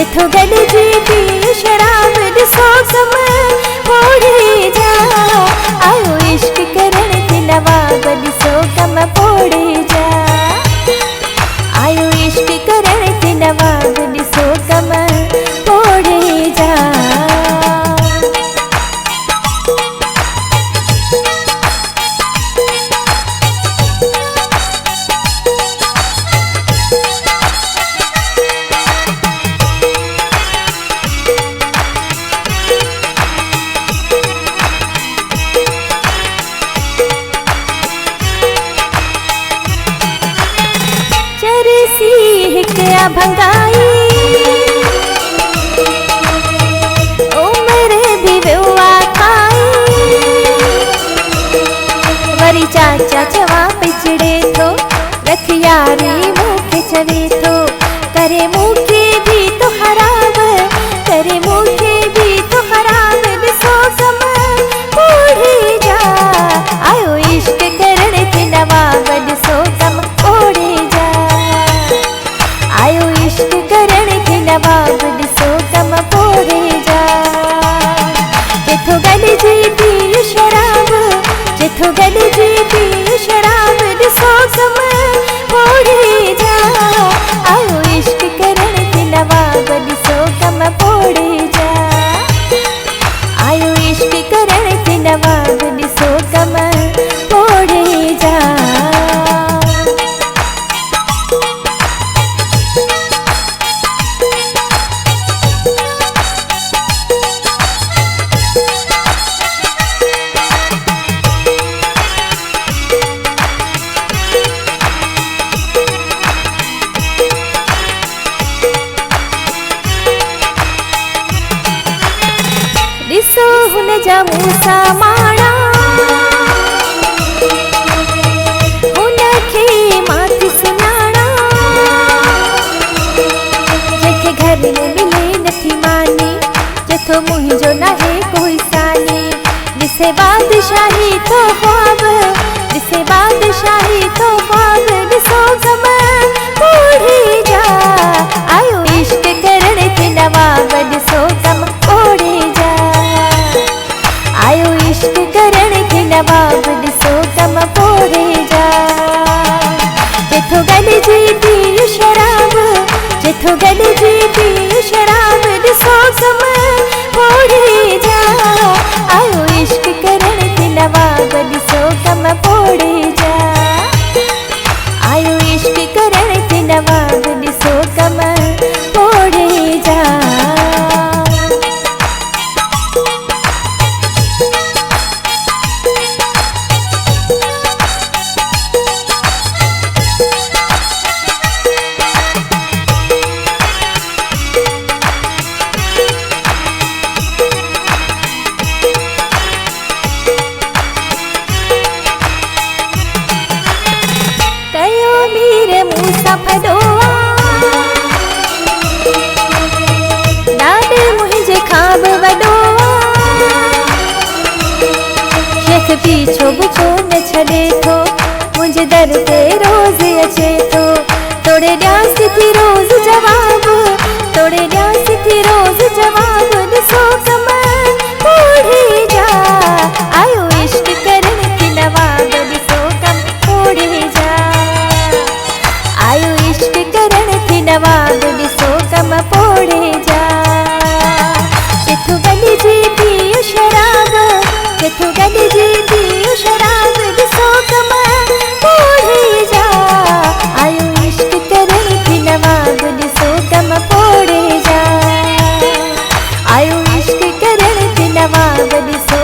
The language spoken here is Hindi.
जिथो गॾिजी पी शराब ॾिसो कम पोड़े जा। आयो इश्क करण ते नवाब ॾिसो कम पोड़े जा। आयो इश्क करण ते नवाब ॾिसो कम पोड़े जा। चरसी हिकया भंगाई उम्र भी विवा खाई। वरी चाचा चवा पिछड़े थो रख यारी मूंखे चवे थो करे मूंखे भी तो खराब करे मूंखे भी तो खराब ॾिसो कम पोड़े जा। आयो इश्क करण ते नवाब ॾिसो कम पोड़े जा। आयो इश्क करण ते नवाब ॾिसो कम पोड़े जा। जिथो गॾिजी पी शराब जिथो गॾिजी पी शराब ॾिसो कम पोड़े जा। आयो इश्क करण ते नवाब ॾिसो कम पोड़े जा। आयो इश्क करण ते नवाब ॾिसो कम पोड़े जा। ॾिसो हुन जा मूसा माणा हुनखे मां थी सुञाणा। जंहिंखे घर में मिले नथी मानी जिथो मुंहिंजो नाहे कोई सानी। ॾिसे बादशाही तो ख्वाब ॾिसे बादशाही तो ख्वाब ॾिसो कम पोड़े जा। आयो इश्क करण ते नवाब ॾिसो कम पोड़े जा। आयो इश्क करण ते नवाब ॾिसो कम पोड़े जा। जिथो गॾिजी पी शराब जिथो गॾिजी पी शराब ॾिसो कम पोड़े जा। आयो इश्क करण ते नवाब ॾिसो कम पोड़े जा। आयो इश्क करण ते नवाब ॾिसो कम पोड़े जा। कयो मीर मूसा फॾोआ ॾाॾ मुंहिंजे खां बि वॾोआ। शेख पीछो बि छो न छॾे थो मुंहिंजे दर ते रोज़ अचे थो। तोड़े ॾियांसि थी रोज़ जवाब तोड़े ॾियांसि थी रोज़ जवाब ॾिसो कम पोड़े जा। आयो इश्क करण ते नवाब ॾिसो कम पोड़े जा। आयो इश्क करण ते नवाब ॾिसो कम पोड़े जा। जिथो गॾिजी पी शराब जिथो गॾिजी पी शराब ॾिसो कम पोड़े जा। आयो इश्क करण ते नवाब ॾिसो कम पोड़े जा। आयो इश्क करण ते नवाब ॾिसो